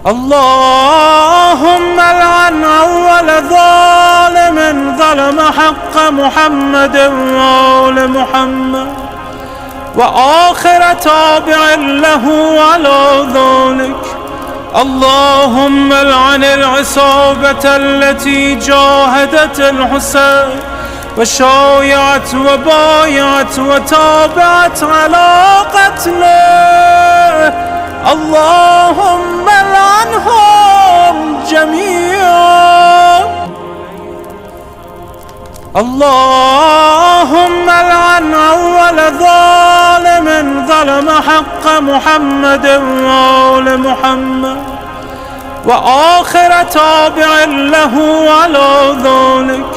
اللهم لعن أول ظالم ظلم حق محمد وآل محمد، وآخر تابع له على ذلك. اللهم لعن العصابة التي جاهدت الحسين وشايعت وبايعت وتابعت على قتله. اللهم لعنهم جميعا. اللهم لعن أول ظالم ظلم حق محمد وآل محمد، وآخر تابع له على ذلك.